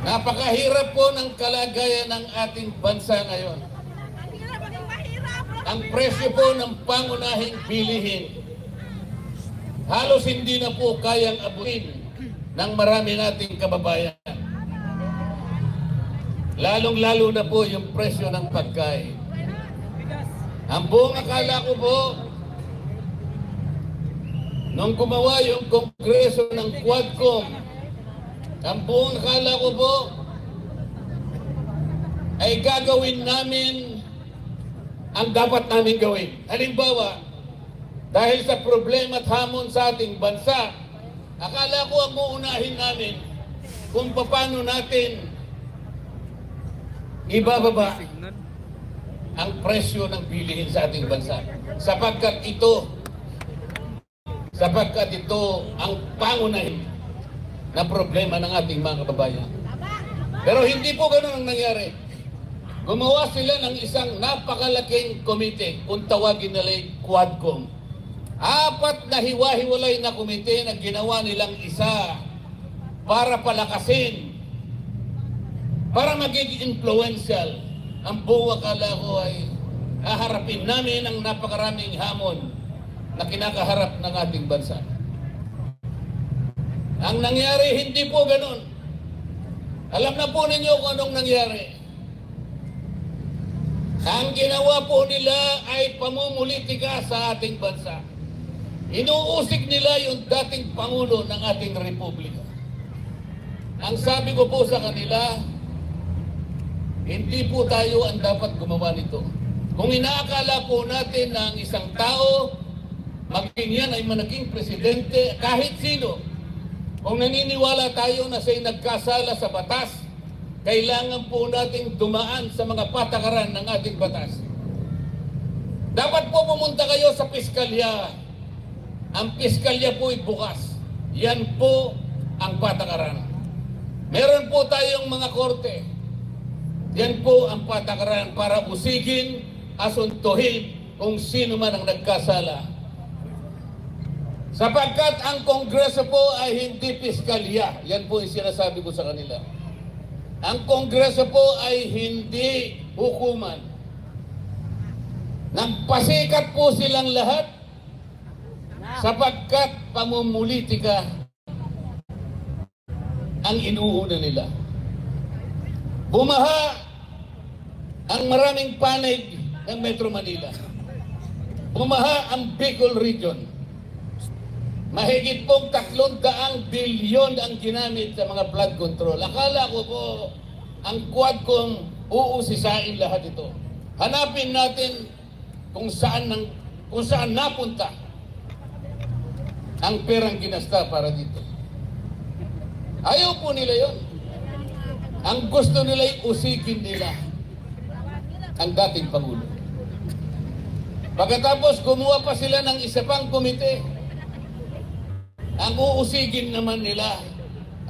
Napakahirap po ng kalagayan ng ating bansa ngayon. Ang presyo po ng pangunahing bilihin halos hindi na po kayang abutin ng marami nating kababayan. Lalong-lalo na po yung presyo ng pagkain. Ang buong akala ko po, nung gumawa yung Kongreso ng Quadcom, ang buong akala ko po ay gagawin namin ang dapat namin gawin. Halimbawa, dahil sa problema at hamon sa ating bansa, akala ko ang uunahin namin kung paano natin ibababa ang presyo ng bilihin sa ating bansa. Sapagkat ito ang pangunahin na problema ng ating mga kababayan. Pero hindi po ganun ang nangyari. Gumawa sila ng isang napakalaking komite, kung tawagin nila Quadcom. 4 na hiwa-hiwalay na komite na ginawa nilang isa para palakasin, para maging influential. Ang buong akala ko ay haharapin namin ang napakaraming hamon na kinakaharap ng ating bansa. Ang nangyari, hindi po ganun. Alam na po ninyo kung anong nangyari. Ang ginawa po nila ay pamumulitika sa ating bansa. Inuusig nila yung dating Pangulo ng ating Republika. Ang sabi ko po sa kanila, hindi po tayo ang dapat gumawa nito. Kung inaakala po natin na ang isang tao, maging yan ay managing presidente, kahit sino, kung naniniwala tayo na siya'y nagkasala sa batas, kailangan po nating dumaan sa mga patakaran ng ating batas. Dapat po pumunta kayo sa piskalya. Ang piskalya po ay bukas. Yan po ang patakaran. Meron po tayong mga korte. Yan po ang patakaran para usigin, asuntuhin kung sino man ang nagkasala. Sapagkat ang Kongreso po ay hindi piskalya. Yan po yung sinasabi ko sa kanila. Ang Kongreso po ay hindi hukuman. Nagpasikat po silang lahat sapagkat pamumulitika ang inuuna nila. Bumaha ang maraming panig ng Metro Manila. Bumaha ang Bicol Region. Mahigit pong 300 bilyon ang ginamit sa mga flood control. Akala ko po ang Quadcom uusisain lahat ito. Hanapin natin kung saan napunta ang perang ginasta para dito. Ayaw po nila yon. Ang gusto nila ay usigin nila ang dating Pangulo. Pagkatapos gumawa pa sila ng isa pang komite. Ang uusigin naman nila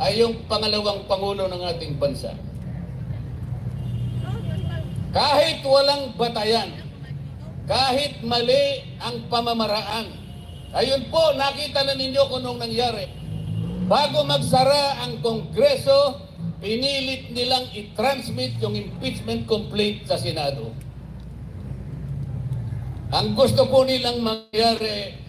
ay yung pangalawang Pangulo ng ating bansa. Kahit walang batayan, kahit mali ang pamamaraan, ayun po, nakita na ninyo kung anong nangyari. Bago magsara ang Kongreso, pinilit nilang i-transmit yung impeachment complaint sa Senado. Ang gusto po nilang mangyari,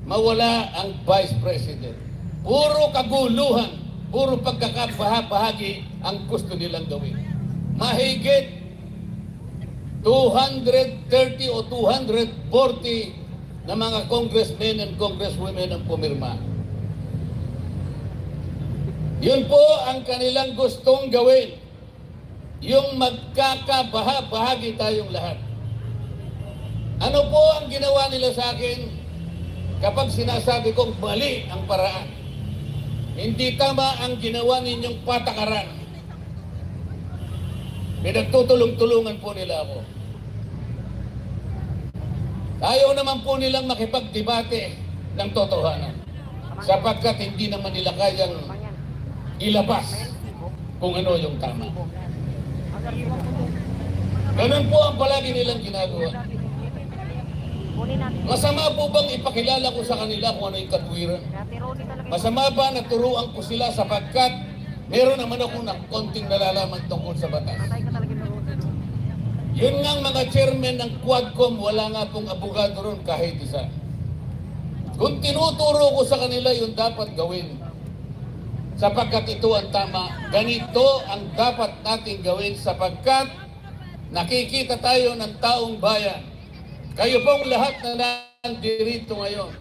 mawala ang Vice President. Puro kaguluhan, puro pagkakabahagi ang gusto nilang gawin. Mahigit 230 o 240 na mga congressmen and congresswomen ang pumirma. Yun po ang kanilang gustong gawin. Yung magkakabahagi tayong lahat. Ano po ang ginawa nila sa akin? Kapag sinasabi kong mali ang paraan, hindi tama ang ginawa ninyong patakaran, pinagtutulong-tulungan po nila ako. Ayaw naman po nilang makipagdebate ng totohanan sapagkat hindi naman nila kayang ilabas kung ano yung tama. Ganun po ang palagi nilang ginagawa. Masama po bang ipakilala ko sa kanila kung ano yung katwiran? Masama ba na turuan ko sila sapagkat Meron naman ako na konting nalalaman tungkol sa batas. Yun nga mga chairman ng Quadcom, wala nga akong abogado ron kahit isa. Kung tinuturo ko sa kanila yung dapat gawin, sapagkat ito ang tama, ganito ang dapat natin gawin sapagkat nakikita tayo ng taong bayan. Kayo pong lahat na nandirito ngayon,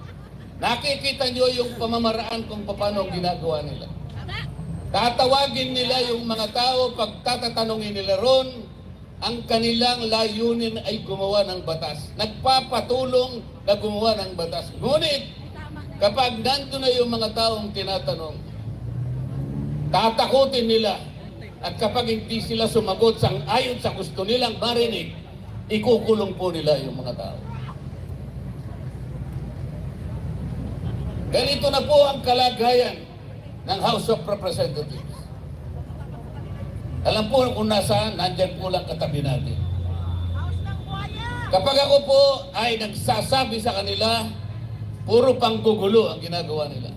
nakikita nyo yung pamamaraan kung paano ginagawa nila. Tatawagin nila yung mga tao, pagtatatanungin nila ron, ang kanilang layunin ay gumawa ng batas. Nagpapatulong na gumawa ng batas. Ngunit, kapag nandun na yung mga taong tinatanong, tatakutin nila. At kapag hindi sila sumagot ayon sa gusto nilang marinig, ikukulong po nila yung mga tao. Ganito na po ang kalagayan ng House of Representatives. Alam po kung nasaan, nandyan po lang katabi natin. Kapag ako po ay nagsasabi sa kanila, puro panggugulo ang ginagawa nila.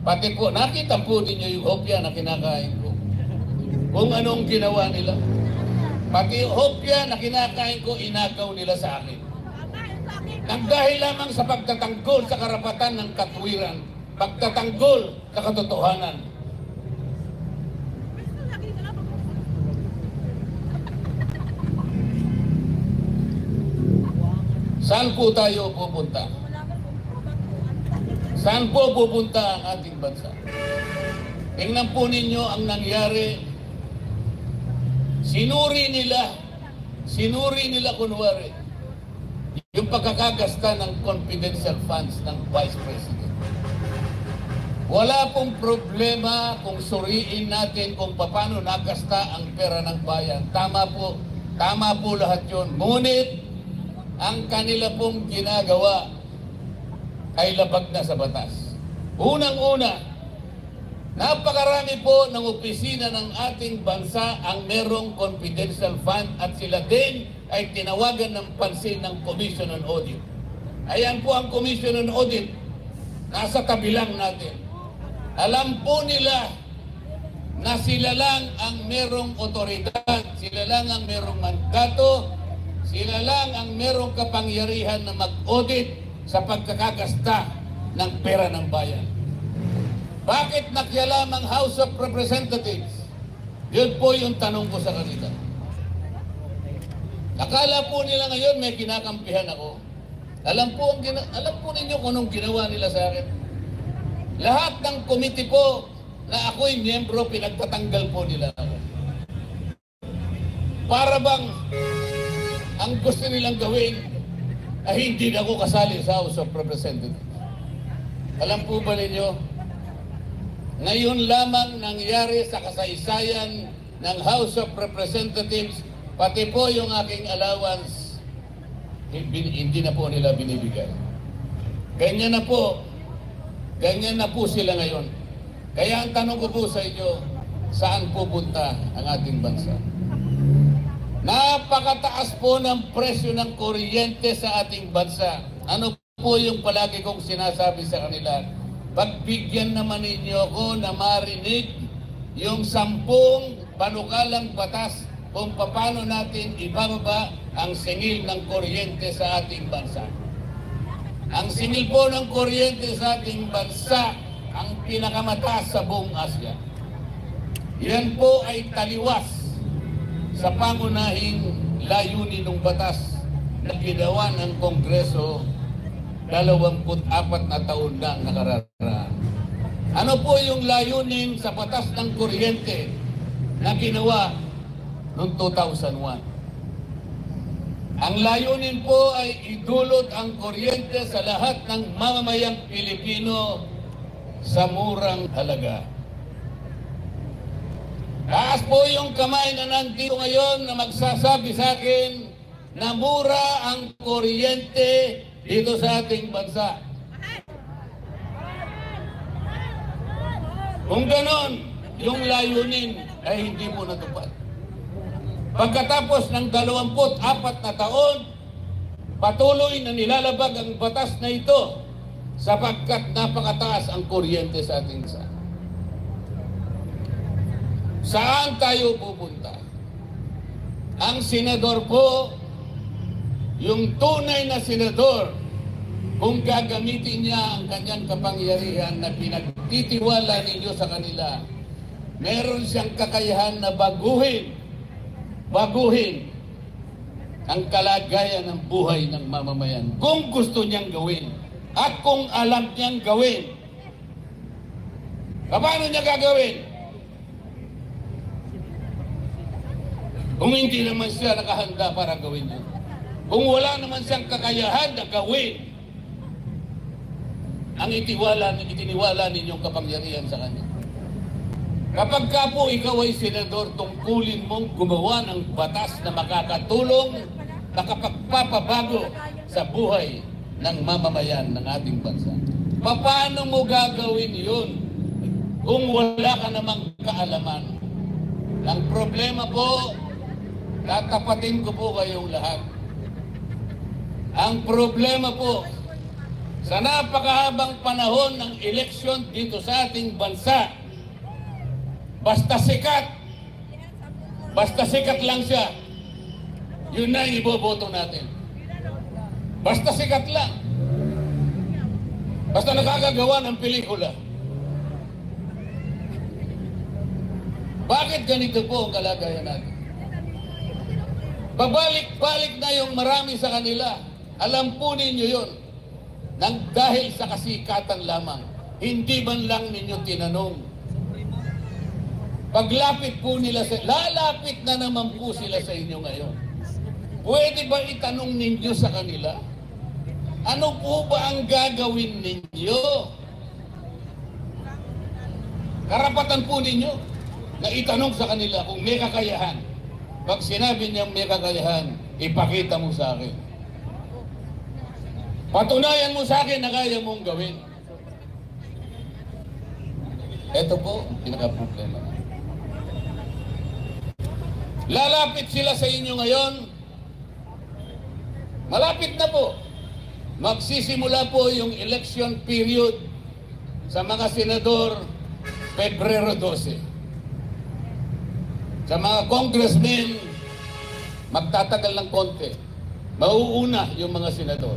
Pati po, nakita po ninyo yung hopya na kinakain ko. Kung anong ginawa nila. Pati yung hopya na kinakain ko, inagaw nila sa akin. Nang dahil lamang sa pagtatanggol sa karapatan ng katwiran, pagtatanggol sa katotohanan. Saan po tayo pupunta? Saan po pupunta ang ating bansa? Tingnan po ninyo ang nangyari. Sinuri nila kunwari, yung pagkakagasta ng confidential funds ng Vice President. Wala pong problema kung suriin natin kung paano nagasta ang pera ng bayan. Tama po lahat yun. Ngunit, ang kanila pong ginagawa ay labag na sa batas. Unang-una, napakarami po ng opisina ng ating bansa ang merong confidential fund at sila din ay tinawagan ng pansin ng Commission on Audit. Ayan po ang Commission on Audit, nasa tabi lang natin. Alam po nila na sila lang ang merong otoridad, sila lang ang merong mandato, sila lang ang merong kapangyarihan na mag-audit sa pagkakagasta ng pera ng bayan. Bakit nakialam ang House of Representatives? Yun po yung tanong ko sa kanila. Akala po nila ngayon may kinakampihan ako. Alam po ninyo kung anong ginawa nila sa akin. Lahat ng committee po na ako'y miyembro, pinagtatanggal po nila ako. Para bang ang gusto nilang gawin ay hindi na ako kasali sa House of Representatives. Alam po ba ninyo, ngayon lamang nangyari sa kasaysayan ng House of Representatives, pati po yung aking allowance, hindi na po nila binibigay. Ganyan na po sila ngayon. Kaya ang tanong ko po sa inyo, saan pupunta ang ating bansa? Napakataas po ng presyo ng kuryente sa ating bansa. Ano po yung palagi kong sinasabi sa kanila? Pagbigyan naman ninyo ako na marinig yung 10 panukalang batas kung paano natin ibababa ang singil ng kuryente sa ating bansa. Ang singil po ng kuryente sa ating bansa ang pinakamataas sa buong Asya. Yan po ay taliwas sa pangunahing layunin ng batas na ginawa ng Kongreso 24 na taon na nakararaan. Ano po yung layunin sa batas ng kuryente na ginawa noong 2001? Ang layunin po ay idulot ang kuryente sa lahat ng mamamayang Pilipino sa murang halaga. Taas po yung kamay na nandito ngayon na magsasabi sa akin na mura ang kuryente dito sa ating bansa. Kung ganon, yung layunin ay hindi po natupad. Pagkatapos ng 24 na taon, patuloy na nilalabag ang batas na ito sapagkat napakataas ang kuryente sa ating bansa. Saan tayo pupunta? Ang senador po, yung tunay na senador, kung gagamitin niya ang kanyang kapangyarihan na pinagtitiwala ninyo sa kanila, meron siyang kakayahan na baguhin ang kalagayan ng buhay ng mamamayan. Kung gusto niyang gawin at kung alam niyang gawin. Paano niya gagawin? Kung hindi naman siya nakahanda para gawin yun. Kung wala naman siyang kakayahan na gawin ang itiniwala ninyong kapangyarihan sa kanya. Kapag ka po ikaw ay senador, tungkulin mong gumawa ng batas na makakatulong, nakapagpapabago sa buhay ng mamamayan ng ating bansa. Paano mo gagawin yun kung wala ka namang kaalaman? Ang problema po, tatapatin ko po kayong lahat. Ang problema po, sa napakahabang panahon ng eleksyon dito sa ating bansa, basta sikat lang siya, yun na iboboto natin. Basta sikat lang. Basta nakagagawa ng pelikula. Bakit ganito po ang kalagayan natin? Pabalik-balik na yung marami sa kanila. Alam po ninyo yun. Nang dahil sa kasikatan lamang, hindi man lang ninyo tinanong. Paglapit po nila lalapit na naman po sila sa inyo ngayon. Pwede ba itanong ninyo sa kanila? Ano po ba ang gagawin ninyo? Karapatan po ninyo na itanong sa kanila kung may kakayahan. Pag sinabi niyang may kakayahan, ipakita mo sa akin. Patunayan mo sa akin na kaya mong gawin. Ito po, pinaka-problema. Lalapit sila sa inyo ngayon. Malapit na po. Magsisimula po yung election period sa mga senador Pebrero 12. Sa mga congressmen, magtatagal ng konti. Mauuna yung mga senador.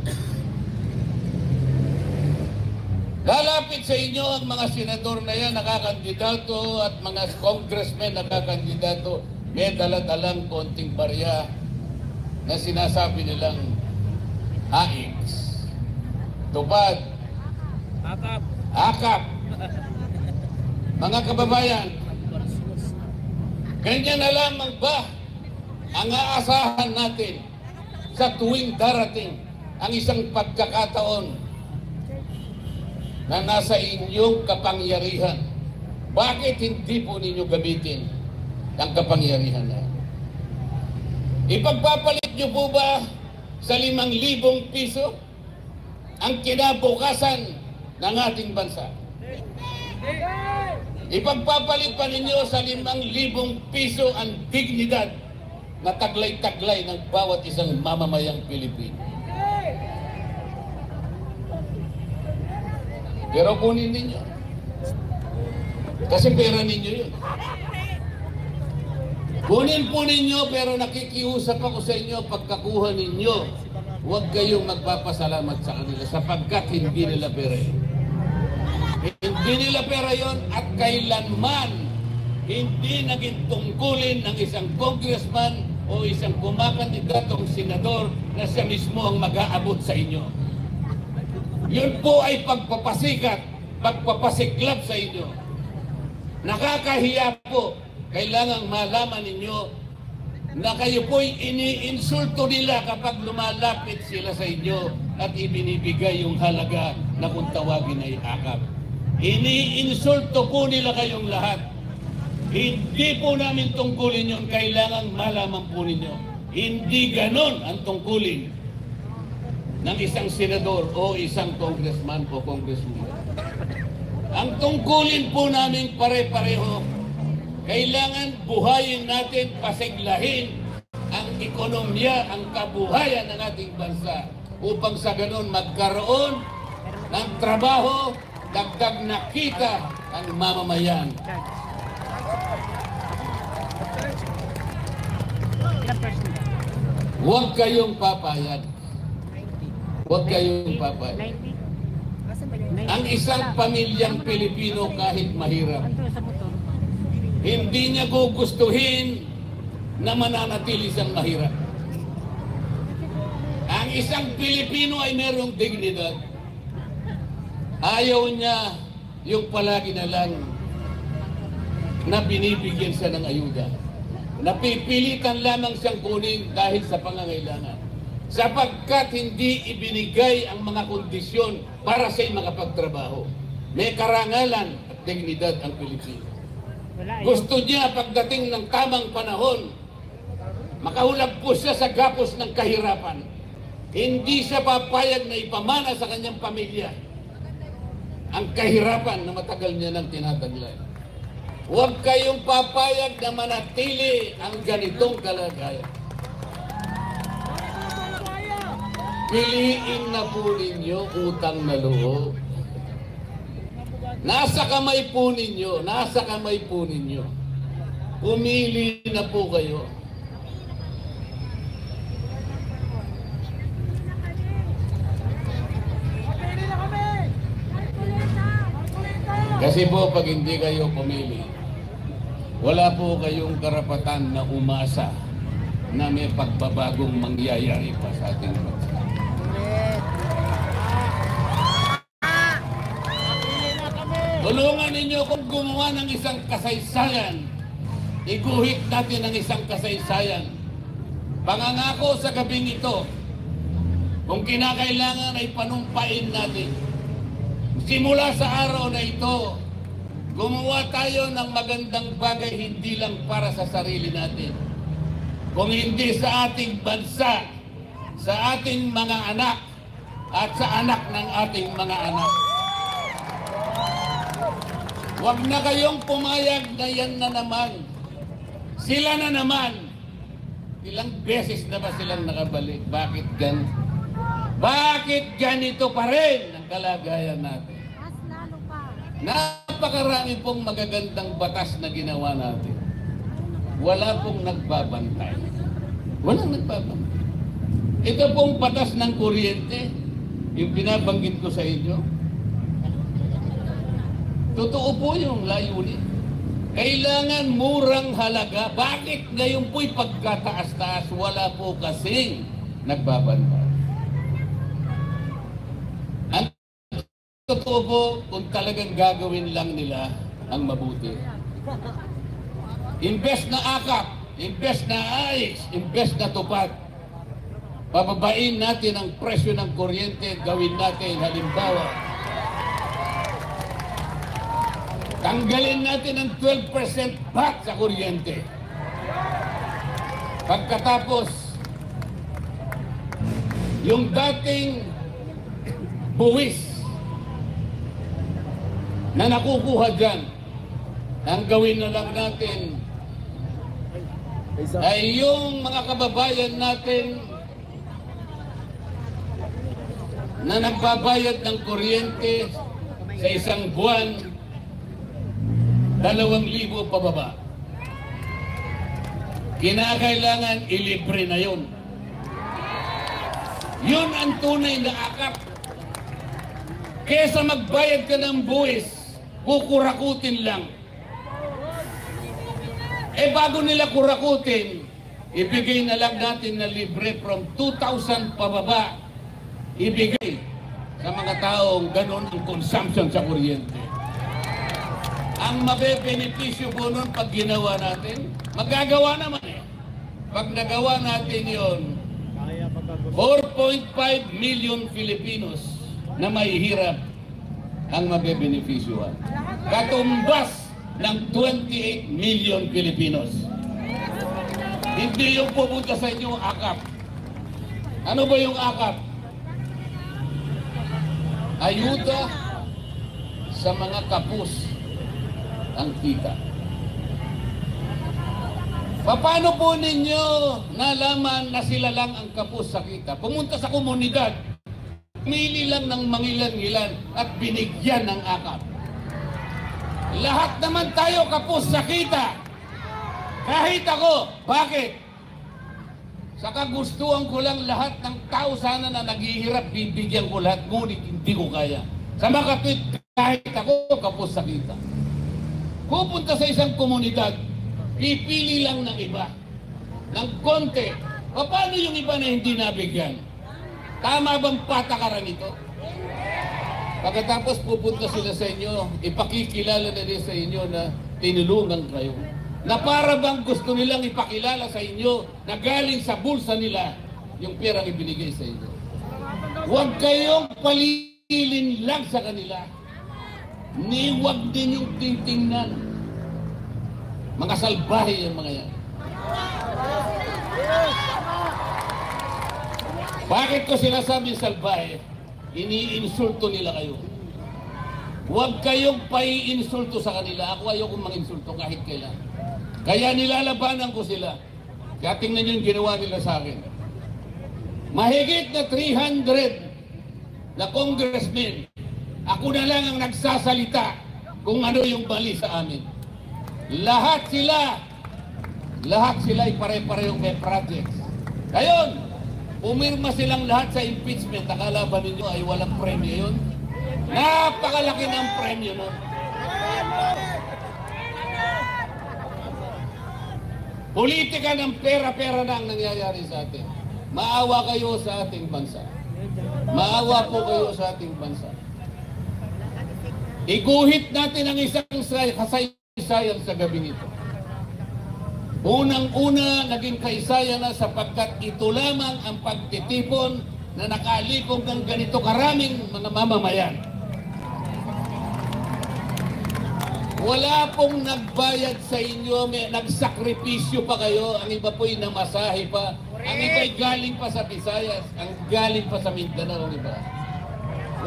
Lalapit sa inyo ang mga senador na yan, nakakandidato, at mga congressmen nakakandidato, may dala-dalang konting barya na sinasabi nilang AIX, tupad, akap. Mga kababayan, ganyan na lamang ba ang aasahan natin sa tuwing darating ang isang pagkakataon na nasa inyong kapangyarihan? Bakit hindi po ninyo gamitin ang kapangyarihan na? Ipagpapalit nyo po ba sa 5,000 piso ang kinabukasan ng ating bansa? Ipagpapalit pa ninyo sa 5,000 piso ang dignidad na taglay-taglay ng bawat isang mamamayang Pilipino? Pero kunin ninyo. Kasi pera ninyo yun. Kunin po ninyo, pero nakikiusap ako sa inyo, pagkakuha ninyo, huwag kayong magpapasalamat sa kanila sapagkat hindi nila pera yun. Hindi nila pera yun at kailanman hindi naging tungkulin ng isang congressman o isang kumakandidatong senador na siya mismo ang mag-aabot sa inyo. Yun po ay pagpapasikat, pagpapasiklab sa inyo. Nakakahiya po. Kailangang malaman ninyo na kayo po'y iniinsulto nila kapag lumalapit sila sa inyo at ibinibigay yung halaga na kung tawagin ay akap. Iniinsulto po nila kayong lahat. Hindi po namin tungkulin yun. Kailangang malaman po ninyo. Hindi ganon ang tungkulin ng isang senador o isang congressman o congresswoman. Ang tungkulin po namin pare-pareho, kailangan buhayin natin, pasiglahin ang ekonomiya, ang kabuhayan ng ating bansa upang sa ganon magkaroon ng trabaho, dagdag na kita ang mamamayan. Huwag kayong papayag. Huwag kayong papayag. Ang isang pamilyang Pilipino kahit mahirap, hindi niya gugustuhin na mananatili siyang mahirap. Ang isang Pilipino ay merong dignidad. Ayaw niya yung palagi na lang na binibigyan siya ng ayuda. Napipilitan lamang siyang kunin dahil sa pangangailangan. Sapagkat hindi ibinigay ang mga kondisyon para siya makapagtrabaho. May karangalan at dignidad ang Pilipino. Gusto niya pagdating ng tamang panahon, makahulog po siya sa gapos ng kahirapan. Hindi siya papayag na ipamana sa kanyang pamilya ang kahirapan na matagal niya nang tinataglay. Huwag kayong papayag na manatili ang ganitong kalagayan. Piliin na po ninyo utang na loob. Nasa kamay po ninyo, nasa kamay po ninyo. Pumili na po kayo. Kasi po pag hindi kayo pumili, wala po kayong karapatan na umasa na may pagbabagong mangyayari pa sa ating bansa. Tulungan ninyo kung gumawa ng isang kasaysayan. Iguhit natin ang isang kasaysayan. Pangangako sa gabing ito, kung kinakailangan ay panumpain natin. Simula sa araw na ito, gumawa tayo ng magandang bagay hindi lang para sa sarili natin, kung hindi sa ating bansa, sa ating mga anak, at sa anak ng ating mga anak. Huwag na kayong pumayag na yan na naman. Sila na naman. Ilang beses na ba silang nakabalik? Bakit ganito? Bakit ganito pa rin ang kalagayan natin? Napakarami pong magagandang batas na ginawa natin. Wala pong nagbabantay. Walang nagbabantay. Ito pong batas ng kuryente, yung binabanggit ko sa inyo, totoo po yung layunin. Kailangan murang halaga. Bakit ngayon po'y pagkataas-taas? Wala po kasing nagbabantay. Ang totoo po, kung talagang gagawin lang nila ang mabuti. Imbes na akap, imbes na ayos, imbes na tupad, pababain natin ang presyo ng kuryente, gawin natin halimbawa, tanggalin natin ang 12% VAT sa kuryente. Pagkatapos, yung dating buwis na nakukuha dyan, ang gawin na lang natin ay yung mga kababayan natin na nagbabayad ng kuryente sa isang buwan, 2,000 pababa. Kinakailangan ilibre na yun. Yun ang tunay na akap. Kesa magbayad ka ng buwis, kukurakutin lang. Bago nila kurakutin, ibigay na lang natin na libre from 2,000 pababa. Ibigay sa mga taong ganun ang consumption sa kuryente. Ang mabebenepisyo po nun pag ginawa natin, magagawa naman eh. Pag nagawa natin yon, 4.5 million Filipinos na mahihirap ang mabebenepisyohan. Katumbas ng 28 million Filipinos. Hindi yung pupunta sa inyo akap. Ano ba yung akap? Ayuda sa mga kapus ang kita. Paano po ninyo nalaman na sila lang ang kapos sa kita? Pumunta sa komunidad, pumili lang ng mangilan-ngilan at binigyan ng akap. Lahat naman tayo kapos sa kita. Kahit ako. Bakit? Sa kagustuhan ko lang lahat ng tao sana na naghihirap, bibigyan ko lahat, ngunit hindi ko kaya. Sa makatwid, kahit ako kapos sa kita. Pupunta sa isang komunidad, pipili lang ng iba, ng konti. Paano yung iba na hindi nabigyan? Tama bang patakaran ito? Pagkatapos pupunta sila sa inyo, ipakikilala na rin sa inyo na tinulungan kayo. Na para bang gusto nilang ipakilala sa inyo na galing sa bulsa nila yung perang ibinigay sa inyo. Huwag kayong palilin lang sa kanila. Ni huwag din yung titingnan. Mga salbahe yung mga yan. Bakit ko sinasabi salbahe? Iniinsulto nila kayo. Huwag kayong paiinsulto sa kanila. Ako ayokong manginsulto kahit kailan. Kaya nilalabanan ko sila. Kaya tingnan nyo yung ginawa nila sa akin. Mahigit na 300 na congressmen, ako na lang ang nagsasalita kung ano yung mali sa amin. Lahat sila ay pare-parehong may projects. Ngayon, umirma silang lahat sa impeachment. Akala ba ninyo ay walang premyo yun? Napakalaki ng premyo nun. Politika ng pera-pera na ang nangyayari sa atin. Maawa kayo sa ating bansa. Maawa po kayo sa ating bansa. Iguhit natin ang isang kasaysayan sa gabing ito. Unang-una, naging kaysaya na sapagkat ito lamang ang pagtitipon na nakalikom ng ganito karaming mga mamamayan. Wala pong nagbayad sa inyo, may nagsakripisyo pa kayo, ang iba po'y namasahe pa, ang iba'y galing pa sa Visayas, ang galing pa sa Mindanao, ang iba.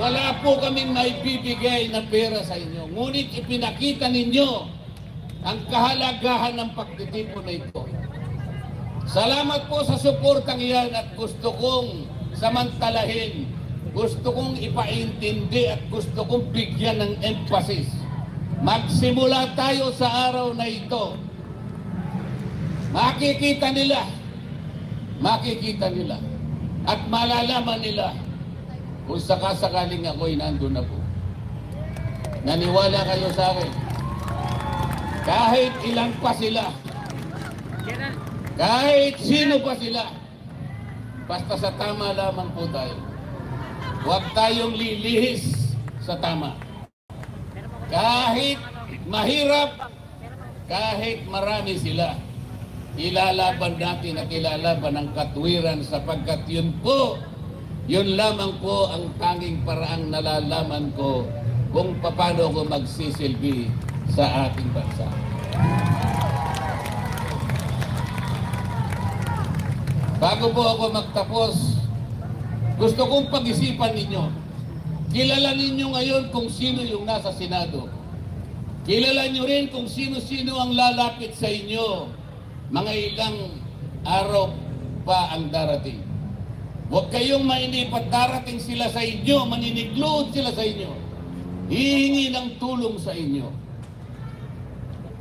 Wala po kaming may bibigay na pera sa inyo, ngunit ipinakita ninyo ang kahalagahan ng pagtitipon na ito. Salamat po sa suportang iyan at gusto kong samantalahin, gusto kong ipaintindi at gusto kong bigyan ng emphasis. Magsimula tayo sa araw na ito. Makikita nila at malalaman nila kung sakasakaling ako'y nandun na po. Naniwala kayo sa akin. Kahit ilan pa sila, kahit sino pa sila, basta sa tama lamang po tayo. Huwag tayong lilihis sa tama. Kahit mahirap, kahit marami sila, ilalaban natin at ilalaban ang katwiran sapagkat yun lamang po ang tanging paraang nalalaman ko kung paano ko magsisilbi sa ating bansa. Bago po ako magtapos, gusto kong pag-isipan ninyo. Kilala ninyo ngayon kung sino yung nasa Senado. Kilala nyo rin kung sino-sino ang lalapit sa inyo. Mga ilang araw pa ang darating. Huwag kayong mainip at darating sila sa inyo, maniniglod sila sa inyo. Hihingi ng tulong sa inyo.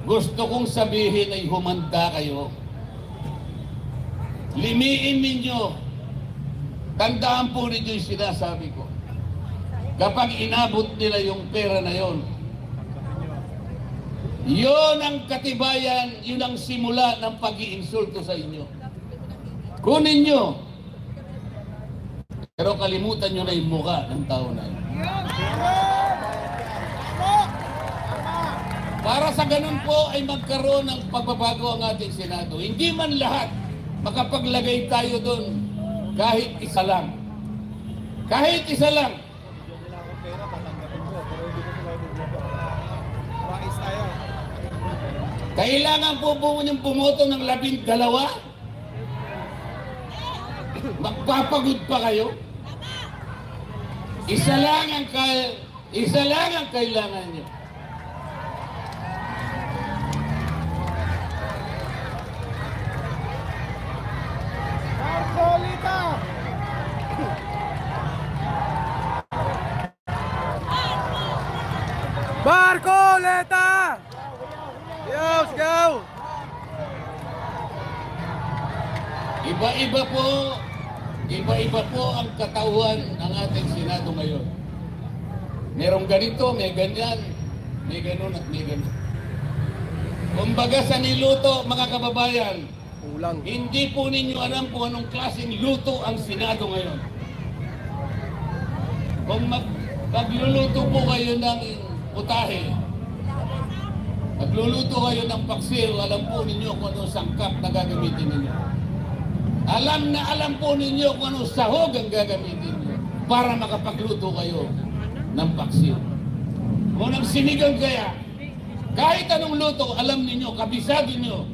Gusto kong sabihin ay humanda kayo. Limiin ninyo. Tandaan po ninyo yung sinasabi ko. Kapag inabot nila yung pera na yon, yon ang katibayan, yun ang simula ng pag-iinsulto sa inyo. Kunin nyo. Pero kalimutan nyo na yung mukha ng tao na yun. Para sa ganun po ay magkaroon ng pagbabago ang ating Senado. Hindi man lahat makapaglagay tayo doon kahit isa lang. Kahit isa lang. Kailangan po yung bumoto ng 12? Magpapagod pa kayo? Isa lang ang kailangan nyo. Barcoleta! Let's go! Iba-iba po ang katauhan ng ating Senado ngayon. Merong ganito, may ganyan, may ganun at may ganun. Kumbaga sa niluto, mga kababayan, hindi po ninyo alam kung anong klaseng luto ang Senado ngayon. Kung magluluto po kayo ng putahe, magluluto kayo ng paksiw, alam po ninyo kung anong sangkap na gagamitin ninyo. Alam po ninyo kung anong sahog ang gagamitin ninyo para makapagluto kayo ng paksiw. Kung ang sinigang kaya, kahit anong luto, alam ninyo, kabisado ninyo.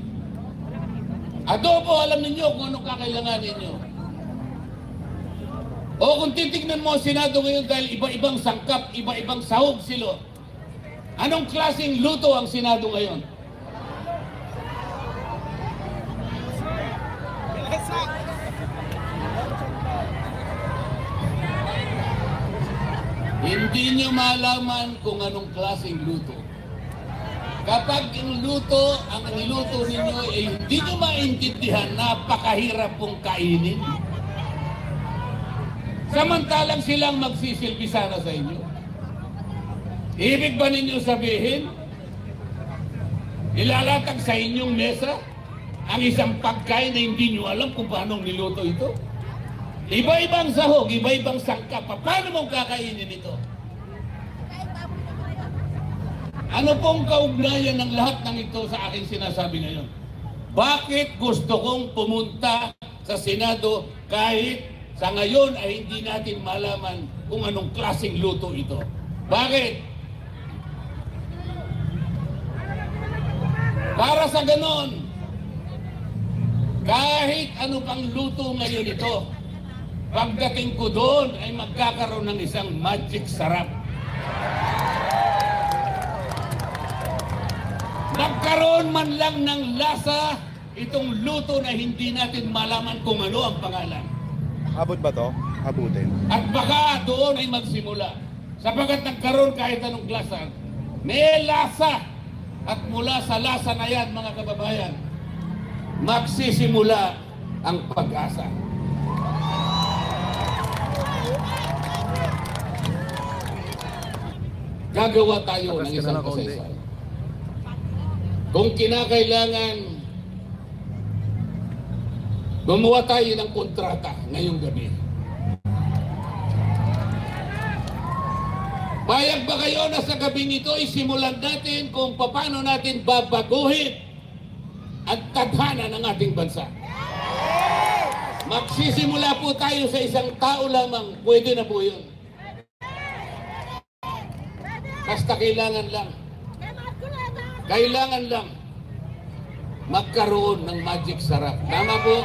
Adobo, alam ninyo kung anong kakailangan ninyo. O kung titignan mo ang Senado ngayon dahil iba-ibang sangkap, iba-ibang sahog sila, anong klaseng luto ang Senado ngayon? Hindi nyo malaman kung anong klaseng luto. Kapag ang niluto ninyo ay hindi nyo maintindihan, napakahirap pong kainin. Samantalang silang magsisilbi sana sa inyo. Ibig ba ninyo sabihin, ilalatag sa inyong mesa ang isang pagkain na hindi nyo alam kung paano niluto ito? Iba-ibang sahog, iba-ibang sangkap. Paano mong kakainin ito? Ano pong kaugnayan ng lahat ng ito sa aking sinasabi ngayon? Bakit gusto kong pumunta sa Senado kahit sa ngayon ay hindi natin malaman kung anong klaseng luto ito? Bakit? Para sa ganon, kahit ano pang luto ngayon ito, pagdating ko doon ay magkakaroon ng isang magic sarap. Nagkaroon man lang ng lasa itong luto na hindi natin malaman kung ano ang pangalan. Abot ba to? Abutin. At baka doon ay magsimula. Sapagat nagkaroon kahit anong lasa, may lasa. At mula sa lasa na yan, mga kababayan, magsisimula ang pag-asa. Gagawa tayo ng isang kasaysayan. Kung kinakailangan, gumawa tayo ng kontrata ngayong gabi. Payag ba kayo na sa gabing ito isimulan natin kung paano natin babaguhin at tadhana ng ating bansa? Magsisimula po tayo sa isang tao lamang, pwede na po yun. Basta kailangan lang magkaroon ng magic sarap. Tama po?